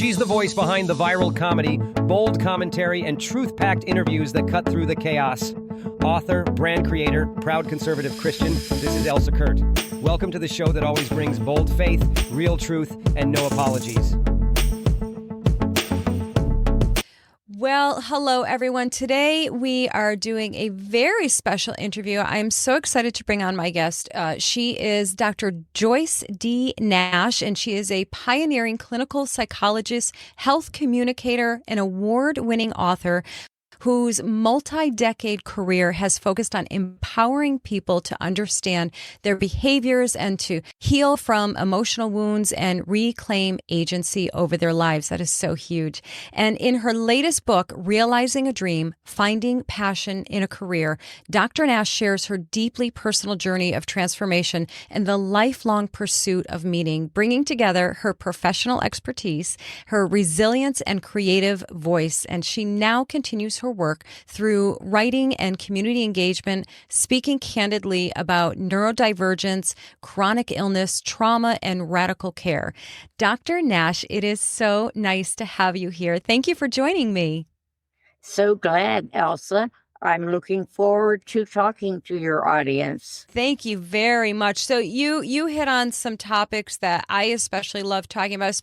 She's the voice behind the viral comedy, bold commentary, and truth-packed interviews that cut through the chaos. Author, brand creator, proud conservative Christian, this is Elsa Kurt. Welcome to the show that always brings bold faith, real truth, and no apologies. Well, hello, everyone. Today we are doing a very special interview. I'm so excited to bring on my guest. She is Dr. Joyce D. Nash, and she is a pioneering clinical psychologist, health communicator, and award-winning author whose multi-decade career has focused on empowering people to understand their behaviors and to heal from emotional wounds and reclaim agency over their lives. That is so huge. And in her latest book, Realizing a Dream, Finding Passion in a Career, Dr. Nash shares her deeply personal journey of transformation and the lifelong pursuit of meaning, bringing together her professional expertise, her resilience, and creative voice. And she now continues her work through writing and community engagement, speaking candidly about neurodivergence, chronic illness, trauma, and radical care. Dr. Nash, it is so nice to have you here. Thank you for joining me. So glad, Elsa. I'm looking forward to talking to your audience. Thank you very much. So you hit on some topics that I especially love talking about,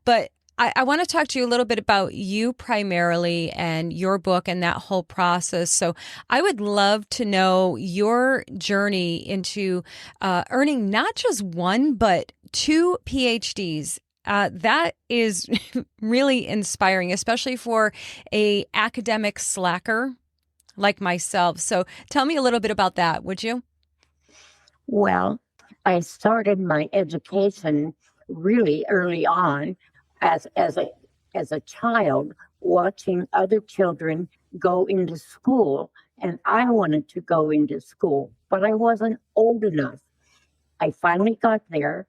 but I want to talk to you a little bit about you primarily and your book and that whole process. So I would love to know your journey into earning not just one, but 2 PhDs. That is really inspiring, especially for a academic slacker like myself. So tell me a little bit about that, would you? Well, I started my education really early on as a child, watching other children go into school, and I wanted to go into school, but I wasn't old enough. I finally got there,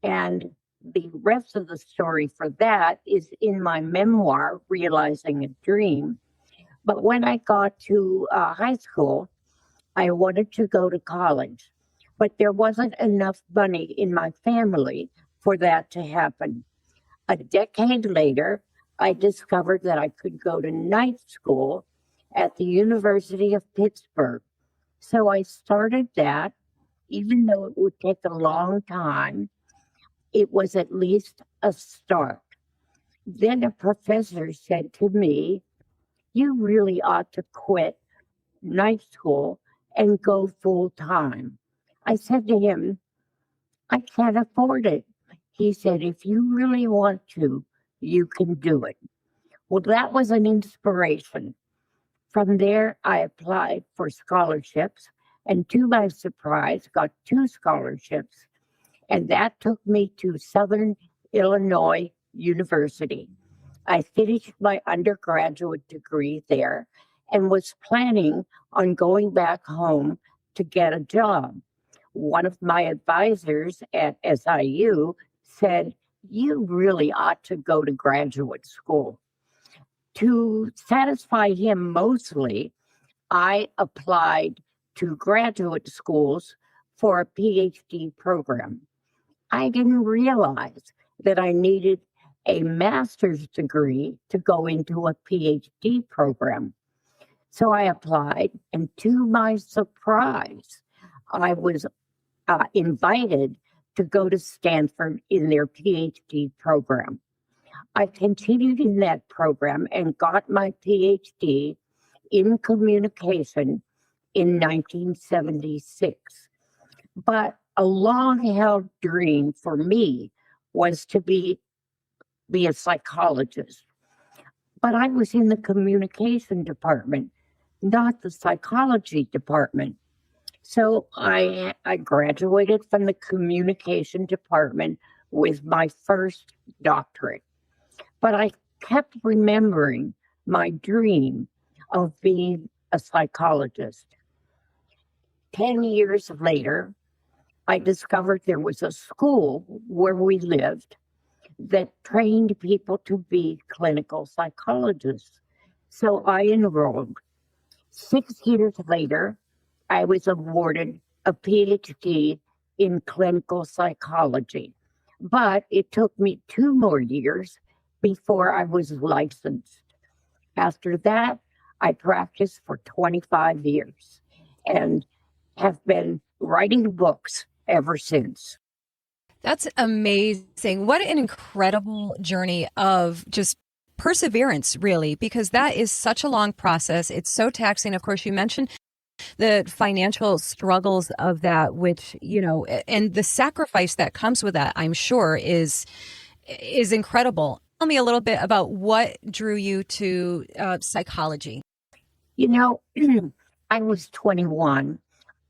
and the rest of the story for that is in my memoir, Realizing a Dream. But when I got to high school, I wanted to go to college, but there wasn't enough money in my family for that to happen. A decade later, I discovered that I could go to night school at the University of Pittsburgh. So I started that, even though it would take a long time. It was at least a start. Then a professor said to me, "You really ought to quit night school and go full time." I said to him, "I can't afford it." He said, "If you really want to, you can do it." Well, that was an inspiration. From there, I applied for scholarships, and to my surprise, got 2 scholarships. And that took me to Southern Illinois University. I finished my undergraduate degree there and was planning on going back home to get a job. One of my advisors at SIU said, "You really ought to go to graduate school." To satisfy him mostly, I applied to graduate schools for a PhD program. I didn't realize that I needed a master's degree to go into a PhD program. So I applied, and to my surprise, I was invited to go to Stanford in their PhD program. I continued in that program and got my PhD in communication in 1976. But a long-held dream for me was to be a psychologist. But I was in the communication department, not the psychology department. So I graduated from the communication department with my first doctorate. But I kept remembering my dream of being a psychologist. 10 years later, I discovered there was a school where we lived that trained people to be clinical psychologists. So I enrolled. 6 years later, I was awarded a PhD in clinical psychology. But it took me 2 more years before I was licensed. After that, I practiced for 25 years and have been writing books ever since. That's amazing. What an incredible journey of just perseverance, really, because that is such a long process. It's so taxing. Of course, you mentioned the financial struggles of that, which, and the sacrifice that comes with that, I'm sure is incredible. Tell me a little bit about what drew you to psychology. I was 21.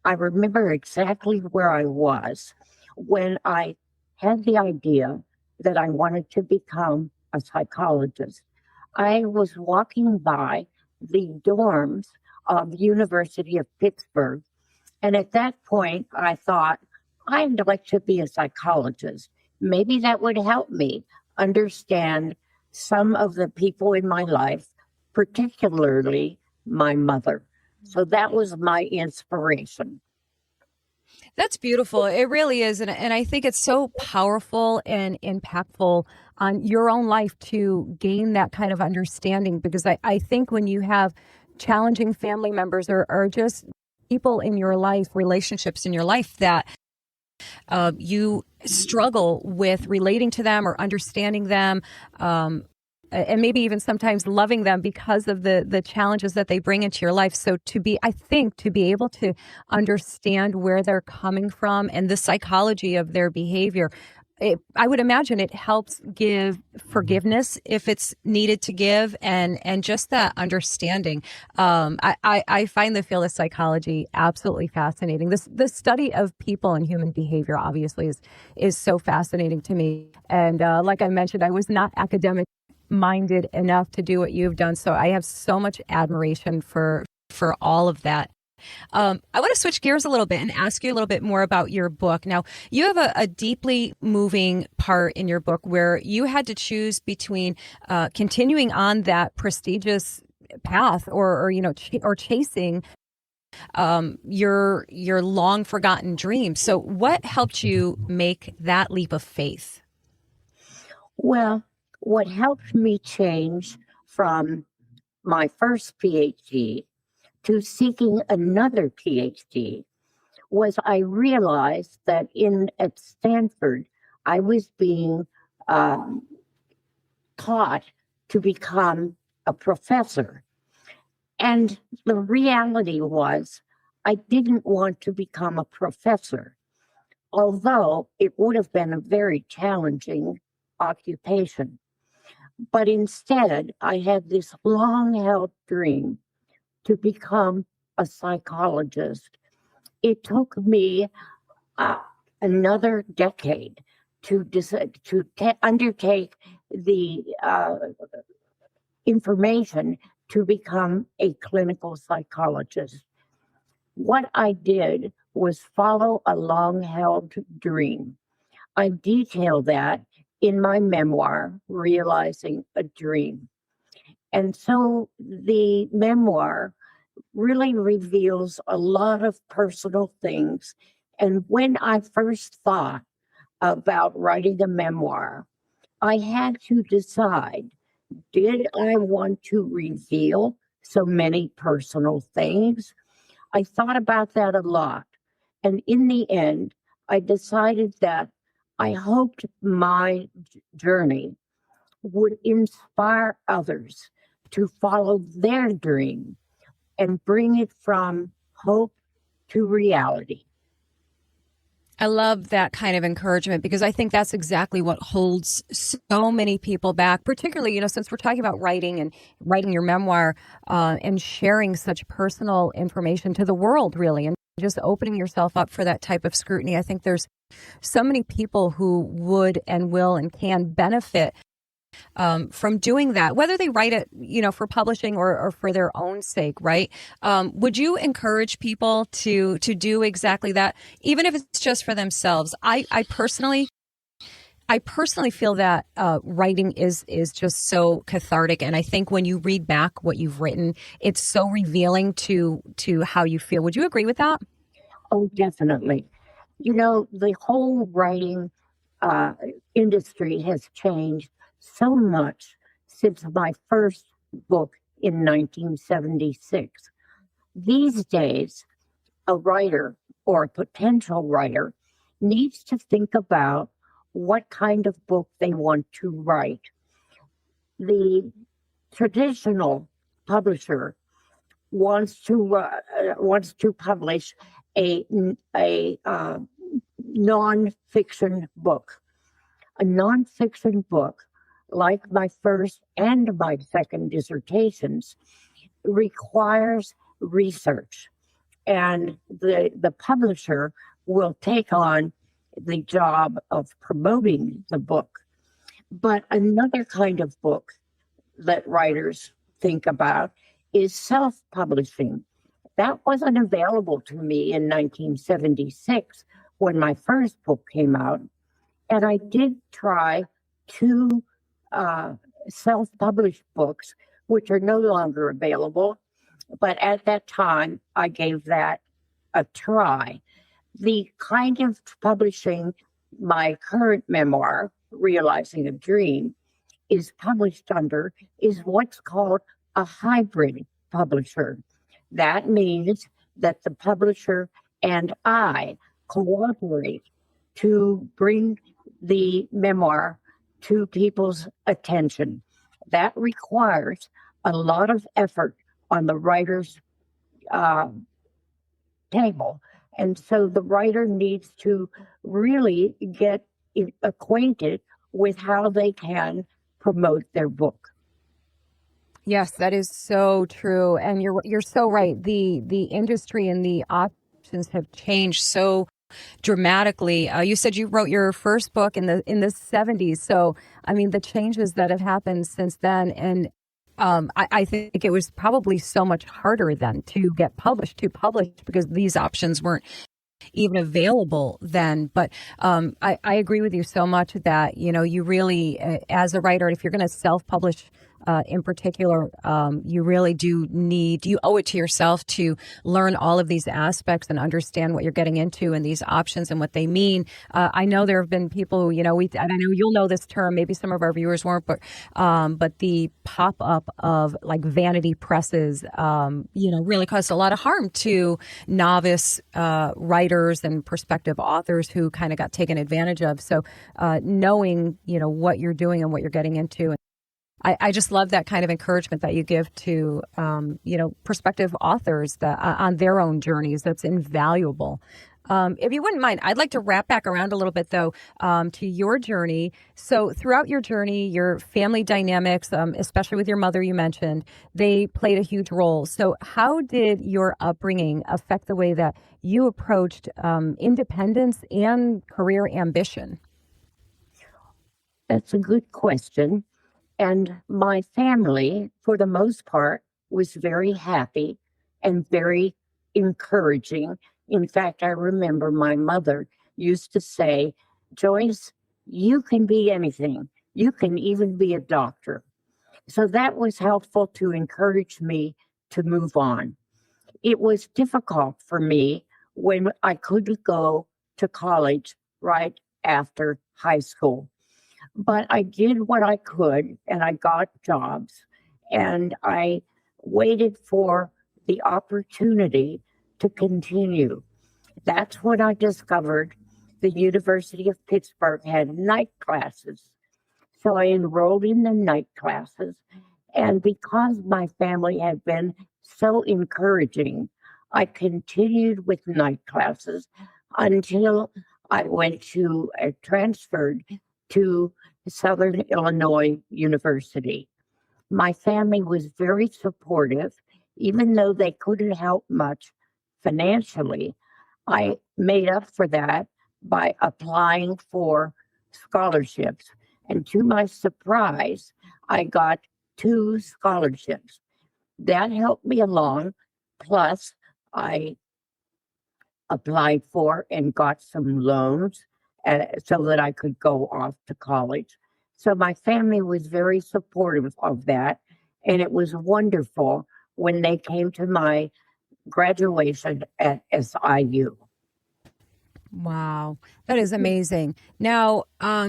I remember exactly where I was when I had the idea that I wanted to become a psychologist. I was walking by the dorms of the University of Pittsburgh, and at that point, I thought, I'd like to be a psychologist. Maybe that would help me understand some of the people in my life, particularly my mother. So that was my inspiration. That's beautiful. It really is. And I think it's so powerful and impactful on your own life to gain that kind of understanding, because I think when you have challenging family members or just people in your life, relationships in your life that you struggle with relating to them or understanding them, and maybe even sometimes loving them because of the challenges that they bring into your life. So to be able to understand where they're coming from and the psychology of their behavior, I would imagine it helps give forgiveness if it's needed to give, and just that understanding. I find the field of psychology absolutely fascinating. The study of people and human behavior obviously is so fascinating to me. And like I mentioned, I was not academic minded enough to do what you've done. So I have so much admiration for all of that. I want to switch gears a little bit and ask you a little bit more about your book. Now, you have a deeply moving part in your book where you had to choose between continuing on that prestigious path or chasing your long forgotten dream. So what helped you make that leap of faith? Well, what helped me change from my first PhD to seeking another PhD was I realized that at Stanford, I was being taught to become a professor. And the reality was I didn't want to become a professor, although it would have been a very challenging occupation. But instead, I had this long-held dream to become a psychologist. It took me another decade to undertake the information to become a clinical psychologist. What I did was follow a long-held dream. I detail that in my memoir, Realizing a Dream. And so the memoir really reveals a lot of personal things. And when I first thought about writing a memoir, I had to decide, did I want to reveal so many personal things? I thought about that a lot. And in the end, I decided that I hoped my journey would inspire others to follow their dream and bring it from hope to reality. I love that kind of encouragement, because I think that's exactly what holds so many people back, particularly, since we're talking about writing and writing your memoir and sharing such personal information to the world, really, and just opening yourself up for that type of scrutiny. I think there's so many people who would and will and can benefit from doing that, whether they write it, for publishing or for their own sake, right? Would you encourage people to do exactly that, even if it's just for themselves? I personally feel that writing is just so cathartic, and I think when you read back what you've written, it's so revealing to how you feel. Would you agree with that? Oh, definitely. The whole writing industry has changed so much since my first book in 1976. These days, a writer or a potential writer needs to think about what kind of book they want to write. The traditional publisher wants to publish a nonfiction book. A nonfiction book, like my first and my second dissertations, requires research, and the publisher will take on the job of promoting the book. But another kind of book that writers think about is self-publishing. That wasn't available to me in 1976 when my first book came out. And I did try two self-published books, which are no longer available. But at that time, I gave that a try. The kind of publishing my current memoir, Realizing a Dream, is published under is what's called a hybrid publisher. That means that the publisher and I cooperate to bring the memoir to people's attention. That requires a lot of effort on the writer's table. And so the writer needs to really get acquainted with how they can promote their book. Yes, that is so true, and you're so right. The industry and the options have changed so dramatically. You said you wrote your first book in the 70s, so I mean the changes that have happened since then, and I think it was probably so much harder then to get published because these options weren't even available then. But I agree with you so much that, you really, as a writer, if you're going to self-publish in particular, you really you owe it to yourself to learn all of these aspects and understand what you're getting into and these options and what they mean. I know there have been people who, and I know you'll know this term, maybe some of our viewers won't, but the pop-up of like vanity presses, really caused a lot of harm to novice writers and prospective authors who kind of got taken advantage of. So knowing, what you're doing and what you're getting into. I just love that kind of encouragement that you give to, prospective authors that on their own journeys. That's invaluable. If you wouldn't mind, I'd like to wrap back around a little bit, though, to your journey. So throughout your journey, your family dynamics, especially with your mother, you mentioned, they played a huge role. So how did your upbringing affect the way that you approached independence and career ambition? That's a good question. And my family, for the most part, was very happy and very encouraging. In fact, I remember my mother used to say, Joyce, you can be anything. You can even be a doctor. So that was helpful to encourage me to move on. It was difficult for me when I couldn't go to college right after high school. But I did what I could, and I got jobs, and I waited for the opportunity to continue. That's when I discovered the University of Pittsburgh had night classes. So I enrolled in the night classes, and because my family had been so encouraging, I continued with night classes until I transferred to Southern Illinois University. My family was very supportive, even though they couldn't help much financially. I made up for that by applying for scholarships. And to my surprise, I got 2 scholarships. That helped me along. Plus, I applied for and got some loans so that I could go off to college. So my family was very supportive of that. And it was wonderful when they came to my graduation at SIU. Wow, that is amazing. Now,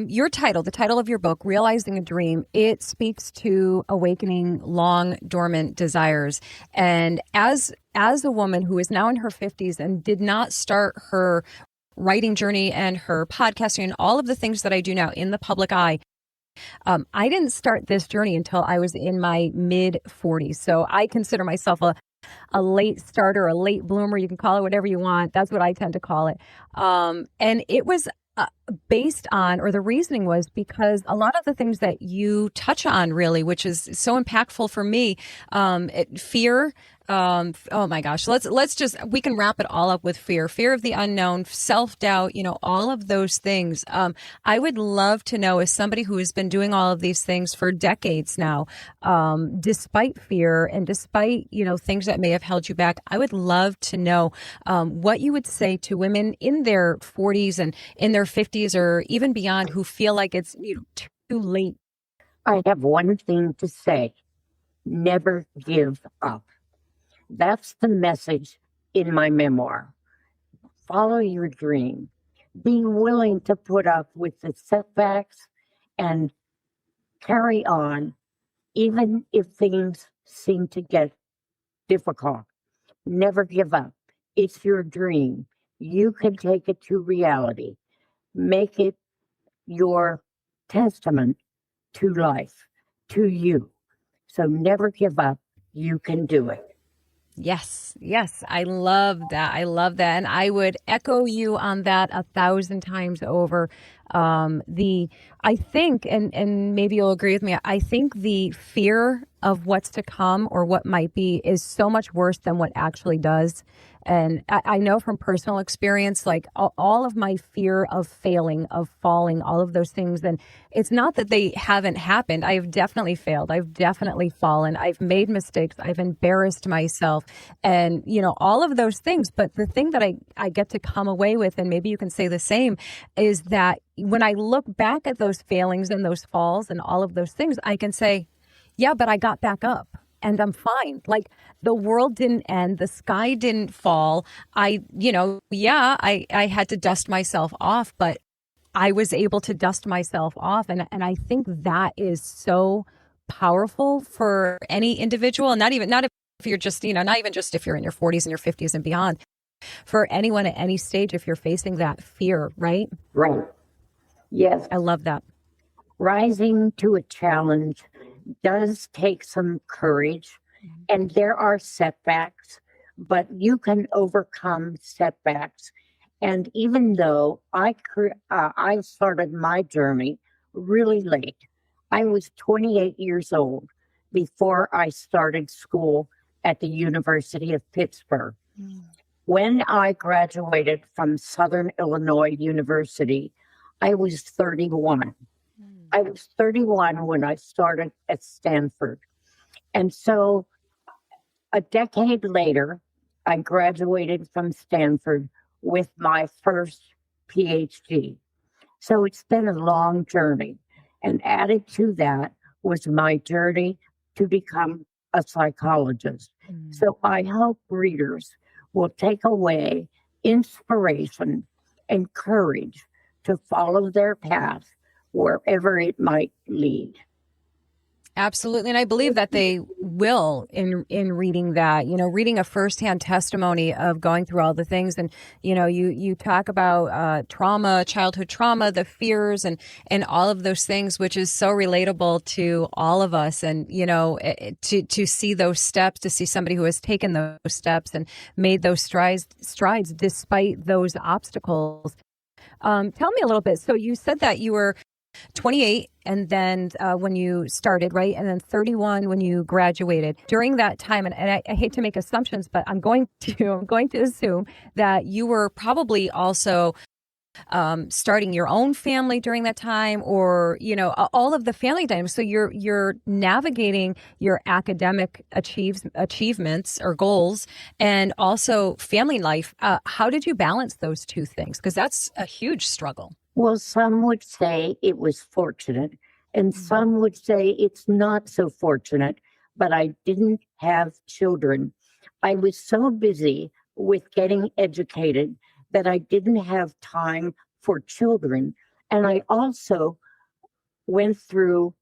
your title, the title of your book, Realizing a Dream, it speaks to awakening long dormant desires. And as a woman who is now in her 50s and did not start her writing journey and her podcasting and all of the things that I do now in the public eye, I didn't start this journey until I was in my mid 40s. So I consider myself a late starter, a late bloomer. You can call it whatever you want. That's what I tend to call it. And it was based on, or the reasoning was because a lot of the things that you touch on really, which is so impactful for me, fear. Oh my gosh, let's just, we can wrap it all up with fear of the unknown, self-doubt, all of those things. I would love to know, as somebody who has been doing all of these things for decades now, despite fear and despite, things that may have held you back, I would love to know, what you would say to women in their 40s and in their 50s or even beyond who feel like it's, too late. I have one thing to say: never give up. That's the message in my memoir. Follow your dream. Being willing to put up with the setbacks and carry on, even if things seem to get difficult. Never give up. It's your dream. You can take it to reality. Make it your testament to life, to you. So never give up. You can do it. Yes. I love that. And I would echo you on that 1,000 times over. I think, and maybe you'll agree with me, I think the fear of what's to come or what might be is so much worse than what actually does. And I know from personal experience, like all of my fear of failing, of falling, all of those things. And it's not that they haven't happened. I've definitely failed. I've definitely fallen. I've made mistakes. I've embarrassed myself and, all of those things. But the thing that I get to come away with, and maybe you can say the same, is that when I look back at those failings and those falls and all of those things, I can say, yeah, but I got back up. And I'm fine. Like the world didn't end. The sky didn't fall. I had to dust myself off, but I was able to dust myself off. And I think that is so powerful for any individual. And not if you're just, not even just if you're in your 40s and your 50s and beyond, for anyone at any stage, if you're facing that fear, right? Right. Yes. I love that. Rising to a challenge does take some courage, and there are setbacks, but you can overcome setbacks. And even though I started my journey really late, I was 28 years old before I started school at the University of Pittsburgh. When I graduated from Southern Illinois University, I was 31. I was 31 when I started at Stanford. And so a decade later, I graduated from Stanford with my first PhD. So it's been a long journey. And added to that was my journey to become a psychologist. So I hope readers will take away inspiration and courage to follow their path wherever it might lead. Absolutely. And I believe that they will in reading that, reading a firsthand testimony of going through all the things. And, you talk about trauma, childhood trauma, the fears and all of those things, which is so relatable to all of us. And, to see those steps, to see somebody who has taken those steps and made those strides despite those obstacles. Tell me a little bit. So you said that you were 28 and then when you started, right? And then 31 when you graduated. During that time, and I hate to make assumptions, but I'm going to assume that you were probably also starting your own family during that time, or all of the family dynamics. So you're navigating your academic achievements or goals, and also family life. How did you balance those two things? Because that's a huge struggle. Well, some would say it was fortunate, and some would say it's not so fortunate, but I didn't have children. I was so busy with getting educated that I didn't have time for children. And I also went through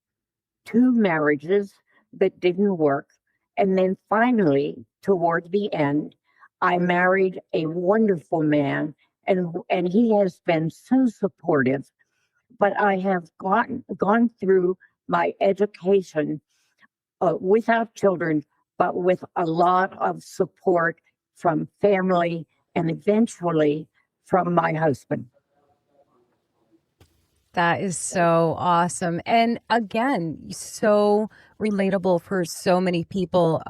2 marriages that didn't work. And then finally, toward the end, I married a wonderful man, and he has been so supportive. But I have gone through my education without children, but with a lot of support from family and eventually from my husband. That is so awesome. And again, so relatable for so many people.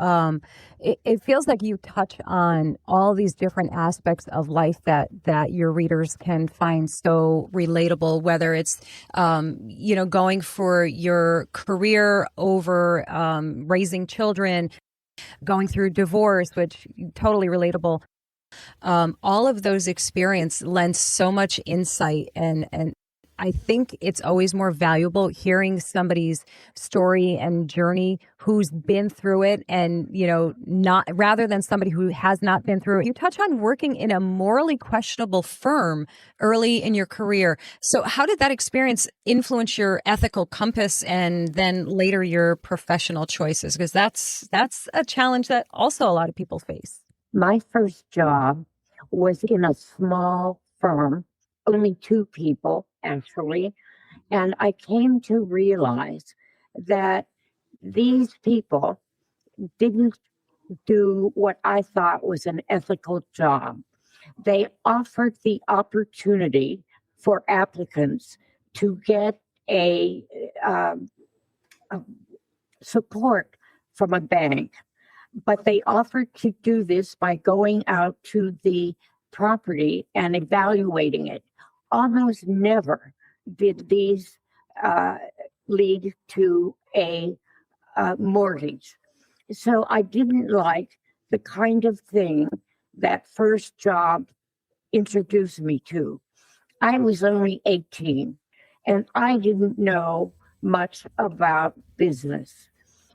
It feels like you touch on all these different aspects of life that your readers can find so relatable, whether it's, going for your career over raising children, going through divorce, which totally relatable. All of those experience lends so much insight, and I think it's always more valuable hearing somebody's story and journey who's been through it, and, not rather than somebody who has not been through it. You touch on working in a morally questionable firm early in your career. So how did that experience influence your ethical compass and then later your professional choices? Because that's a challenge that also a lot of people face. My first job was in a small firm, only 2 people, actually. And I came to realize that these people didn't do what I thought was an ethical job. They offered the opportunity for applicants to get a support from a bank, but they offered to do this by going out to the property and evaluating it. Almost never did these lead to a mortgage. So I didn't like the kind of thing that first job introduced me to. I was only 18 and I didn't know much about business.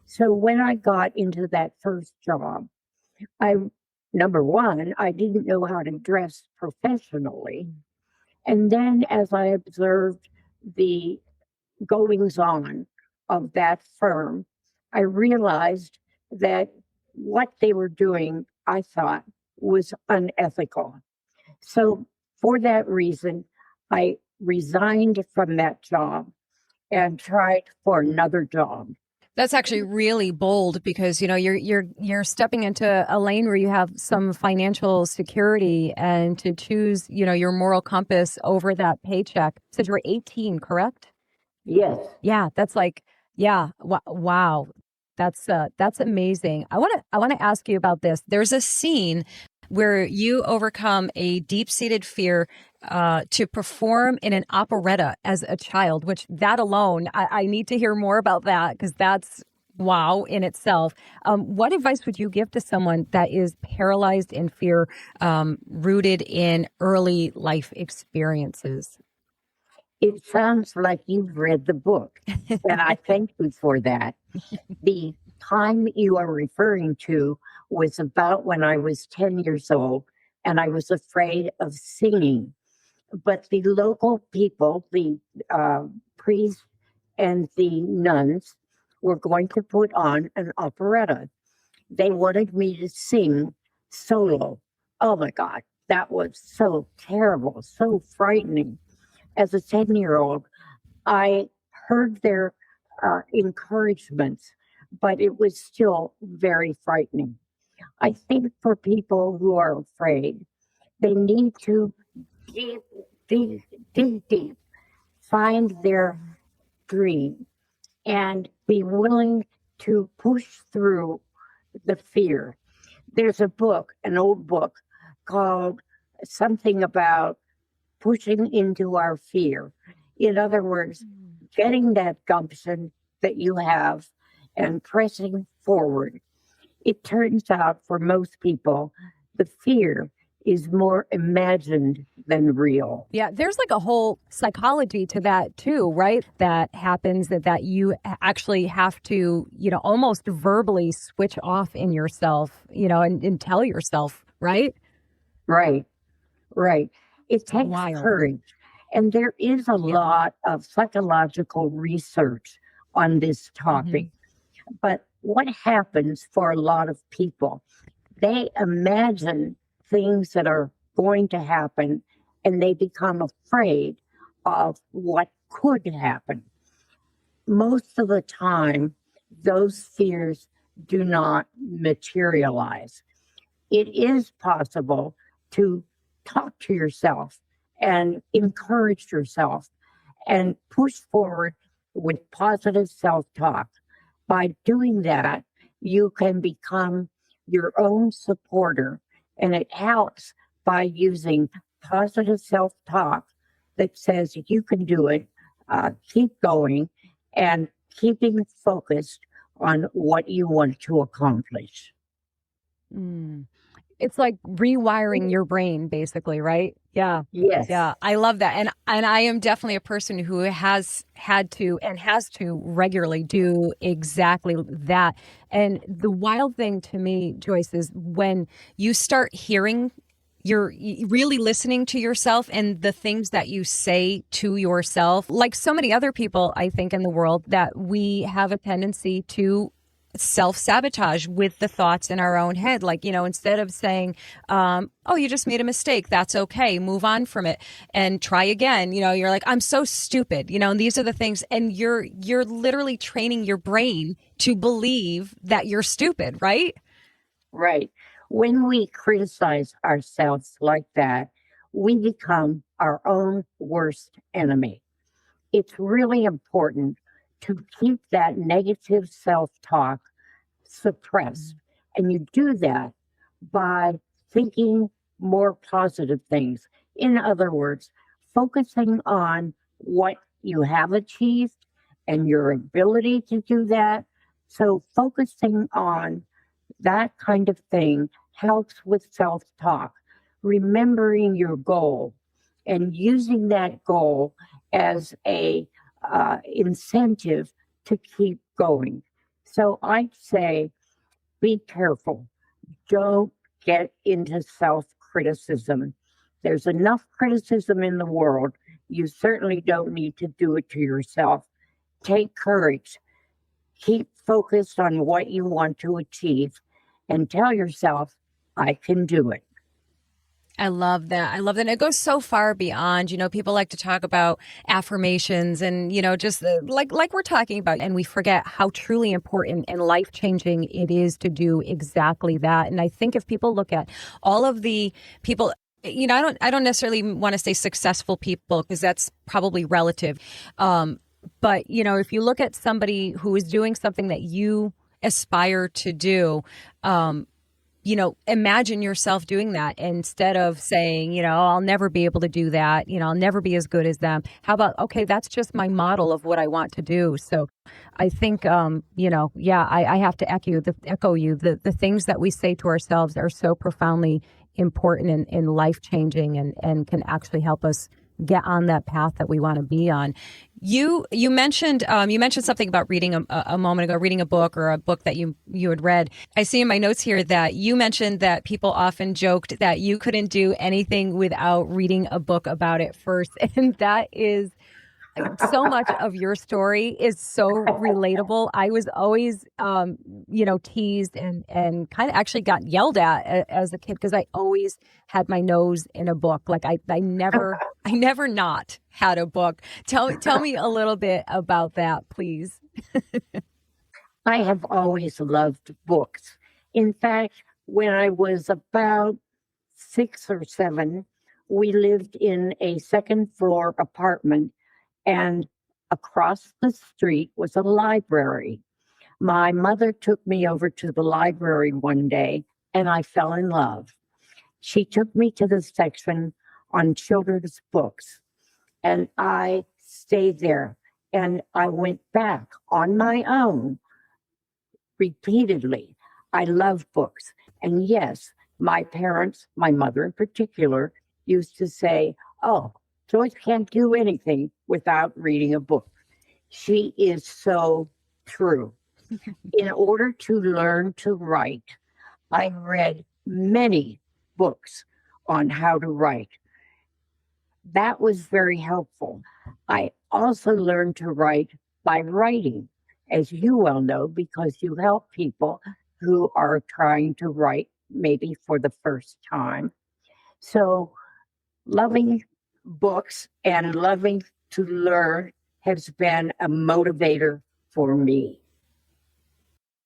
So when I got into that first job, number one, I didn't know how to dress professionally. And then as I observed the goings on of that firm, I realized that what they were doing, I thought, was unethical. So for that reason, I resigned from that job and tried for another job. That's actually really bold because you're stepping into a lane where you have some financial security, and to choose your moral compass over that paycheck. Since you were 18, correct? Yes. Yeah, that's wow. That's amazing. I want to ask you about this. There's a scene where you overcome a deep-seated fear to perform in an operetta as a child, which that alone, I need to hear more about that, because that's wow in itself. What advice would you give to someone that is paralyzed in fear, rooted in early life experiences? It sounds like you've read the book, and I thank you for that. The time you are referring to was about when I was 10 years old, and I was afraid of singing. But the local people, the priests and the nuns, were going to put on an operetta. They wanted me to sing solo. Oh my God, that was so terrible, so frightening. As a 10-year-old, I heard their encouragements, but it was still very frightening. I think for people who are afraid, they need to dig deep, find their dream, and be willing to push through the fear. There's a book, an old book, called something about pushing into our fear. In other words, getting that gumption that you have and pressing forward. It turns out for most people, the fear is more imagined than real. Yeah, there's like a whole psychology to that too, right? That happens that you actually have to, almost verbally switch off in yourself, and tell yourself, right? Right. Right. It takes Wild. courage. And there is a lot of psychological research on this topic. But what happens for a lot of people? They imagine things that are going to happen and they become afraid of what could happen. Most of the time, those fears do not materialize. It is possible to talk to yourself and encourage yourself and push forward with positive self talk. By doing that, you can become your own supporter, and it helps by using positive self talk that says you can do it, keep going, and keeping focused on what you want to accomplish. Mm. It's like rewiring your brain, basically, right? Yeah. Yes. Yeah. I love that. And I am definitely a person who has had to and has to regularly do exactly that. And the wild thing to me, Joyce, is when you start hearing, you're really listening to yourself and the things that you say to yourself, like so many other people, I think, in the world, that we have a tendency to self-sabotage with the thoughts in our own head. Like, instead of saying, oh, you just made a mistake, that's okay, move on from it and try again, you're like, I'm so stupid, and these are the things, and you're literally training your brain to believe that you're stupid, right? Right. When we criticize ourselves like that, we become our own worst enemy. It's really important to keep that negative self talk suppressed. And you do that by thinking more positive things. In other words, focusing on what you have achieved and your ability to do that. So, focusing on that kind of thing helps with self talk, remembering your goal and using that goal as a incentive to keep going. So I'd say be careful. Don't get into self criticism. There's enough criticism in the world. You certainly don't need to do it to yourself. Take courage. Keep focused on what you want to achieve and tell yourself, I can do it. I love that. I love that. And it goes so far beyond, people like to talk about affirmations and, just like we're talking about, and we forget how truly important and life-changing it is to do exactly that. And I think if people look at all of the people, I don't necessarily want to say successful people, because that's probably relative. But, if you look at somebody who is doing something that you aspire to do, imagine yourself doing that instead of saying, I'll never be able to do that. I'll never be as good as them. How about, okay, that's just my model of what I want to do. So I think, I have to echo you. The things that we say to ourselves are so profoundly important and life-changing and can actually help us get on that path that we want to be on. You mentioned something about reading a moment ago, reading a book or a book that you had read. I see in my notes here that you mentioned that people often joked that you couldn't do anything without reading a book about it first, and that is so much of your story is so relatable. I was always, teased and kind of actually got yelled at as a kid because I always had my nose in a book. Like I never not had a book. Tell me a little bit about that, please. I have always loved books. In fact, when I was about 6 or 7, we lived in a second floor apartment, and across the street was a library. My mother took me over to the library one day, and I fell in love. She took me to the section on children's books, and I stayed there. And I went back on my own repeatedly. I love books. And yes, my parents, my mother in particular, used to say, oh, Joyce can't do anything without reading a book. She is so true. In order to learn to write, I read many books on how to write. that was very helpful. I also learned to write by writing, as you well know, because you help people who are trying to write maybe for the first time. So, loving books and loving to learn has been a motivator for me.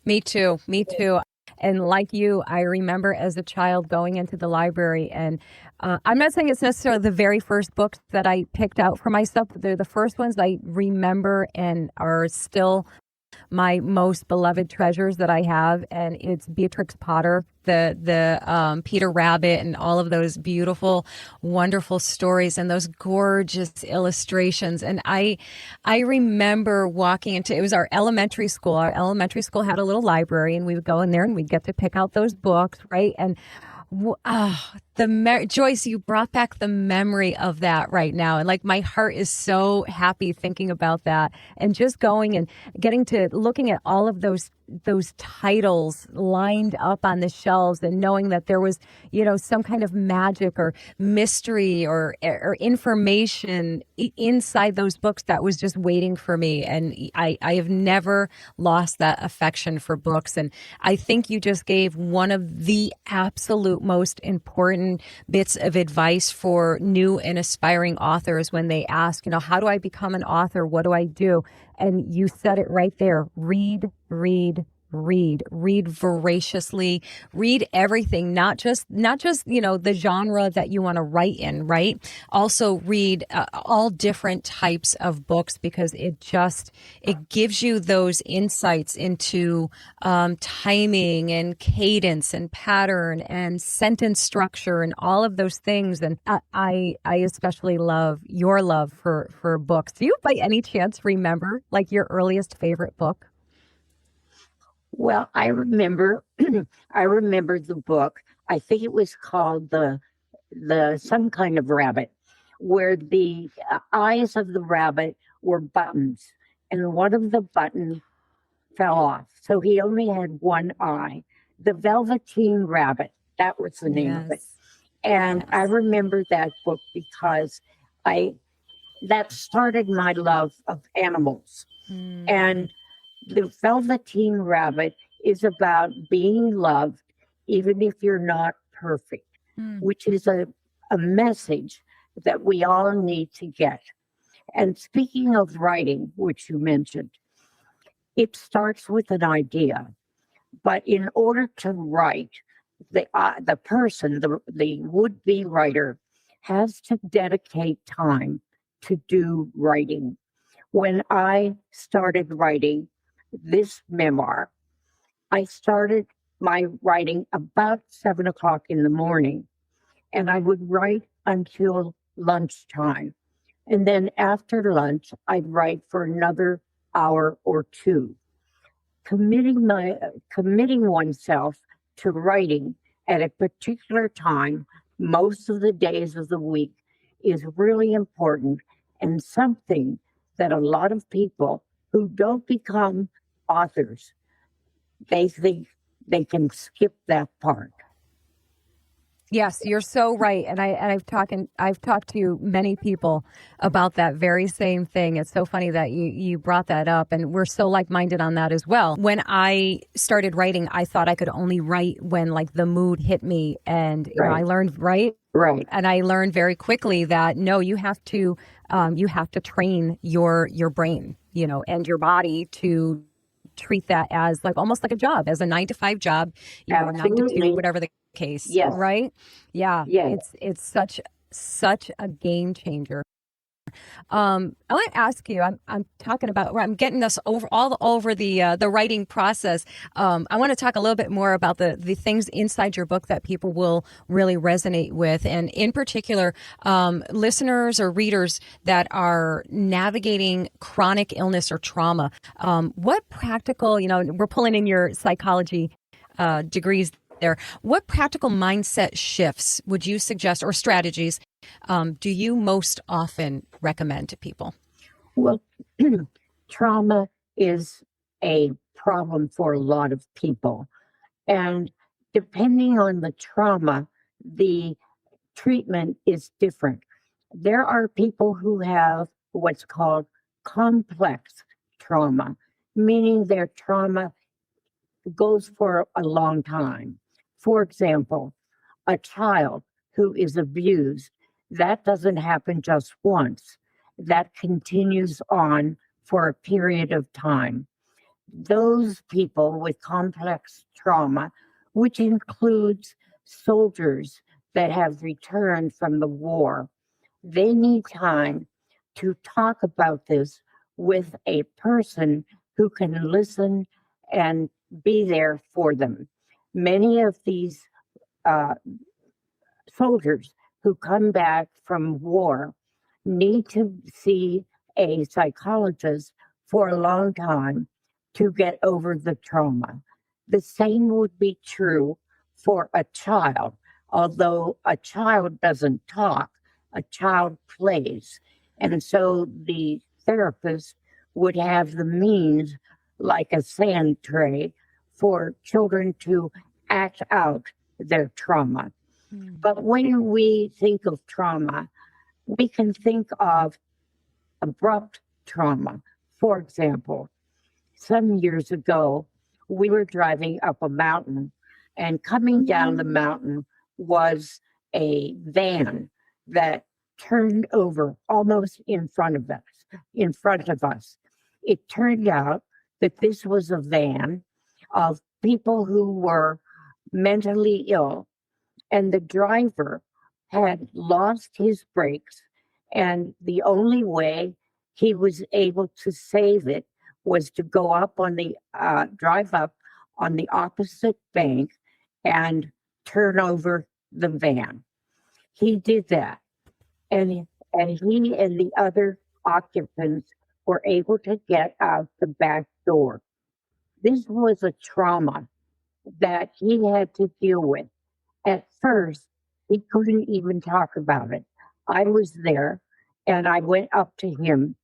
Me too. Me too. And like you, I remember as a child going into the library, and I'm not saying it's necessarily the very first books that I picked out for myself, but they're the first ones I remember and are still my most beloved treasures that I have, and it's Beatrix Potter, the Peter Rabbit, and all of those beautiful, wonderful stories and those gorgeous illustrations. And I remember walking into, it was our elementary school. Our elementary school had a little library, and we would go in there and we'd get to pick out those books, right? And Joyce, you brought back the memory of that right now. And like my heart is so happy thinking about that, and just going and getting to looking at all of those titles lined up on the shelves, and knowing that there was, some kind of magic or mystery or information inside those books that was just waiting for me. And I have never lost that affection for books. And I think you just gave one of the absolute most important bits of advice for new and aspiring authors when they ask, how do I become an author? What do I do? And you said it right there. Read voraciously, read everything, not just the genre that you want to write in, right? Also read all different types of books, because it gives you those insights into timing and cadence and pattern and sentence structure and all of those things. And I especially love your love for books. Do you by any chance remember like your earliest favorite book? Well, I remember the book. I think it was called the some kind of rabbit, where the eyes of the rabbit were buttons, and one of the buttons fell off, so he only had one eye. The Velveteen Rabbit, that was the name of it. And Yes. I remember that book because that started my love of animals. And the Velveteen Rabbit is about being loved, even if you're not perfect, which is a message that we all need to get. And speaking of writing, which you mentioned, it starts with an idea. But in order to write, the person, the would-be writer, has to dedicate time to do writing. When I started writing this memoir, I started my writing about 7 o'clock in the morning, and I would write until lunchtime. And then after lunch, I'd write for another hour or two. Committing oneself to writing at a particular time, most of the days of the week, is really important, and something that a lot of people who don't become authors, they think they can skip that part. Yes, you're so right. And I've talked to many people about that very same thing. It's so funny that you brought that up, and we're so like-minded on that as well. When I started writing, I thought I could only write when like the mood hit me, and I learned Right. and I learned very quickly that no, you have to train your brain, and your body to treat that as like almost like a job, as a 9 to 5 job, 9 to 2, whatever the case. Yes. Right? Yeah. Yes. It's such a game changer. I want to ask you. I'm talking about. I'm getting us all over the writing process. I want to talk a little bit more about the things inside your book that people will really resonate with, and in particular, listeners or readers that are navigating chronic illness or trauma. What practical, we're pulling in your psychology degrees there. What practical mindset shifts would you suggest, or strategies, do you most often recommend to people? Well, trauma is a problem for a lot of people. And depending on the trauma, the treatment is different. There are people who have what's called complex trauma, meaning their trauma goes for a long time. For example, a child who is abused, that doesn't happen just once. That continues on for a period of time. Those people with complex trauma, which includes soldiers that have returned from the war, they need time to talk about this with a person who can listen and be there for them. Many of these uh, soldiers who come back from war need to see a psychologist for a long time to get over the trauma. The same would be true for a child. Although a child doesn't talk, a child plays. And so the therapist would have the means, like a sand tray, for children to act out their trauma. But when we think of trauma, we can think of abrupt trauma. For example, some years ago, we were driving up a mountain, and coming down the mountain was a van that turned over almost in front of us. It turned out that this was a van of people who were mentally ill, and the driver had lost his brakes, and the only way he was able to save it was to go up on the drive up on the opposite bank and turn over the van. He did that, and he and the other occupants were able to get out the back door. This was a trauma that he had to deal with. At first, he couldn't even talk about it. I was there, and I went up to him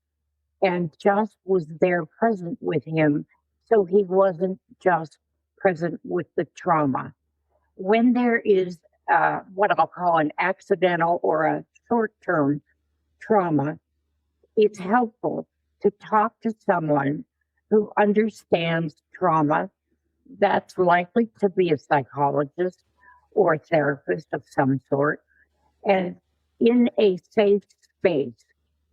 and just was there present with him, so he wasn't just present with the trauma. When there is what I'll call an accidental or a short term trauma, it's helpful to talk to someone who understands trauma. That's likely to be a psychologist or a therapist of some sort. And in a safe space,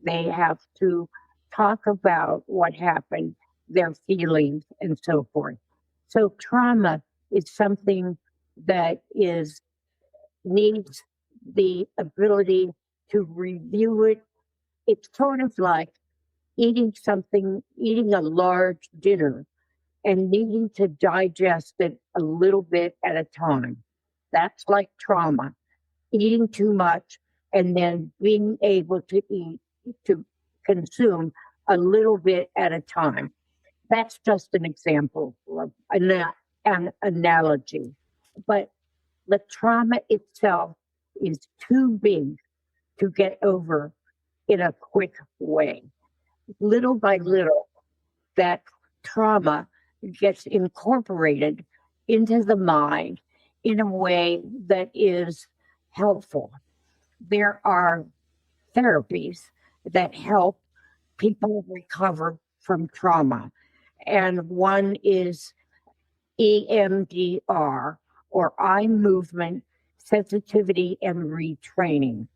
they have to talk about what happened, their feelings, and so forth. So trauma is something that needs the ability to review it. It's sort of like eating a large dinner and needing to digest it a little bit at a time. That's like trauma, eating too much and then being able to consume a little bit at a time. That's just an example of an analogy. But the trauma itself is too big to get over in a quick way. Little by little, that trauma gets incorporated into the mind in a way that is helpful. There are therapies that help people recover from trauma, and one is EMDR, or eye movement sensitivity and retraining.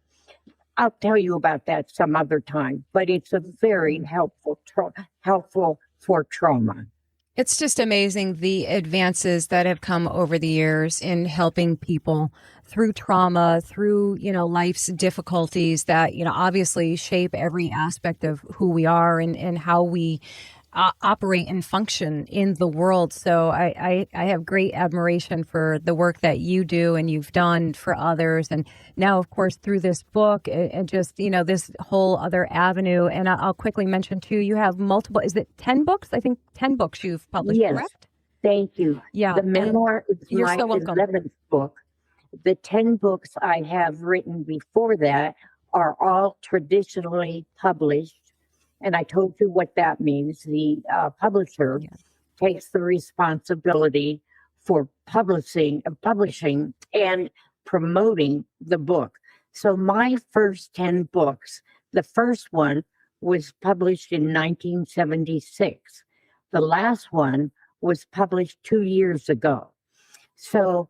I'll tell you about that some other time, but it's a very helpful for trauma. It's just amazing the advances that have come over the years in helping people through trauma, through, life's difficulties that, obviously shape every aspect of who we are and how we operate and function in the world. So I have great admiration for the work that you do and you've done for others. And now, of course, through this book and just, this whole other avenue. And I'll quickly mention too, you have multiple, is it 10 books? I think 10 books you've published, yes, correct? Thank you. Yeah. The memoir is you're my so welcome. 11th book. The 10 books I have written before that are all traditionally published. And I told you what that means. The publisher takes the responsibility for publishing and promoting the book. So my first 10 books, the first one was published in 1976. The last one was published 2 years ago. So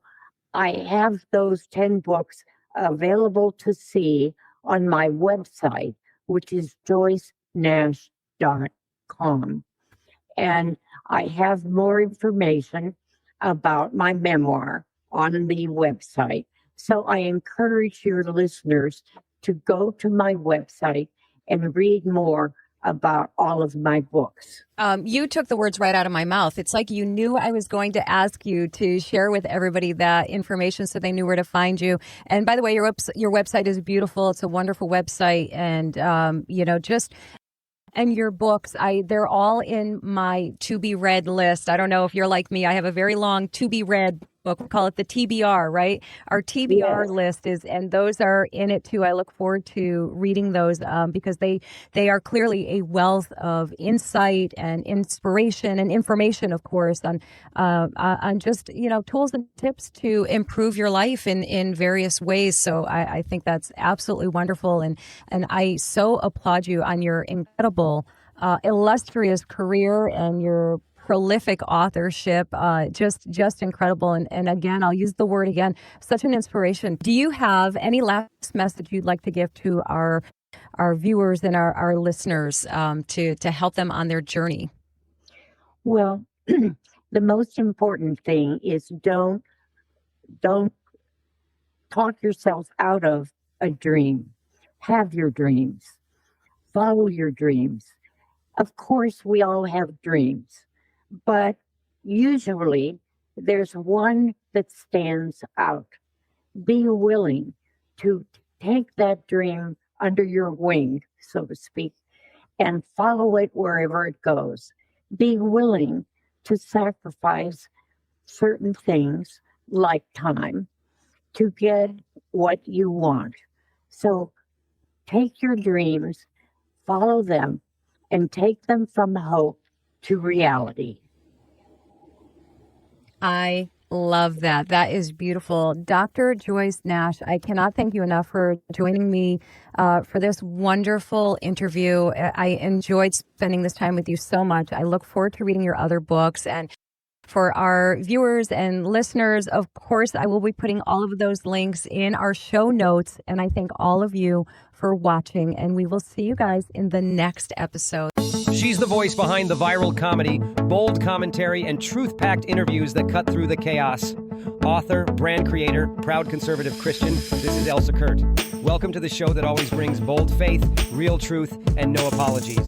I have those 10 books available to see on my website, which is joycenash.com. And I have more information about my memoir on the website. So I encourage your listeners to go to my website and read more about all of my books. You took the words right out of my mouth. It's like you knew I was going to ask you to share with everybody that information so they knew where to find you. And by the way, your website is beautiful. It's a wonderful website. And, and your books, they're all in my to be read list. I don't know if you're like me. I have a very long to be read book. We call it the TBR, right? Our TBR list and those are in it too. I look forward to reading those because they are clearly a wealth of insight and inspiration and information, of course, on just, tools and tips to improve your life in various ways. So I think that's absolutely wonderful. And I so applaud you on your incredible, illustrious career and your prolific authorship, just incredible. And again, I'll use the word again, such an inspiration. Do you have any last message you'd like to give to our viewers and our listeners to help them on their journey? Well, the most important thing is don't talk yourself out of a dream. Have your dreams. Follow your dreams. Of course, we all have dreams. But usually there's one that stands out. Be willing to take that dream under your wing, so to speak, and follow it wherever it goes. Be willing to sacrifice certain things like time to get what you want. So take your dreams, follow them, and take them from hope to reality. I love that. That is beautiful. Dr. Joyce Nash, I cannot thank you enough for joining me for this wonderful interview. I enjoyed spending this time with you so much. I look forward to reading your other books. And for our viewers and listeners, of course, I will be putting all of those links in our show notes. And I thank all of you for watching. And we will see you guys in the next episode. She's the voice behind the viral comedy, bold commentary, and truth-packed interviews that cut through the chaos. Author, brand creator, proud conservative Christian, this is Elsa Kurt. Welcome to the show that always brings bold faith, real truth, and no apologies.